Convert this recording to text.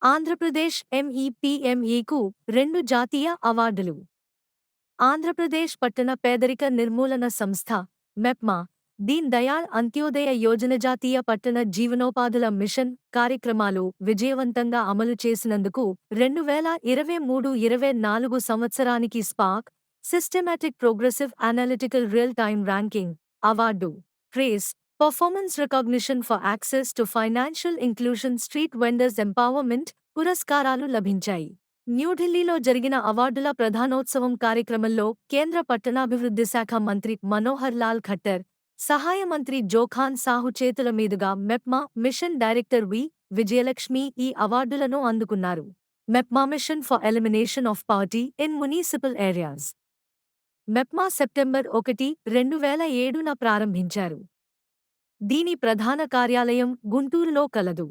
ఆంధ్రప్రదేశ్ ఎంఈపీఎంఈకు 2 జాతీయ అవార్డులు. ఆంధ్రప్రదేశ్ పట్టణ పేదరిక నిర్మూలన సంస్థ మెప్మా, దీన్ దయాళ్ అంత్యోదయ యోజన జాతీయ పట్టణ జీవనోపాధుల మిషన్ కార్యక్రమాలు విజయవంతంగా అమలు చేసినందుకు 2023-24 సంవత్సరానికి spark systematic progressive analytical real time ranking award, trace performance recognition for access to financial inclusion street vendors empowerment పురస్కారాలు లభించాయి. న్యూఢిల్లీలో జరిగిన అవార్డుల ప్రధానోత్సవం కార్యక్రమంలో కేంద్ర పట్టణాభివృద్ధి శాఖ మంత్రి మనోహర్ లాల్ ఖట్టర్, సహాయ మంత్రి జోఖాన్ సాహు చేతుల మీదుగా మెప్మా మిషన్ డైరెక్టర్ వి. విజయలక్ష్మి ఈ అవార్డులను అందుకున్నారు. MEPMA mission for elimination of poverty in municipal areas. MEPMA September 1, 2007న ప్రారంభించారు. దీని ప్రధాన కార్యాలయం గుంటూరులో కలదు.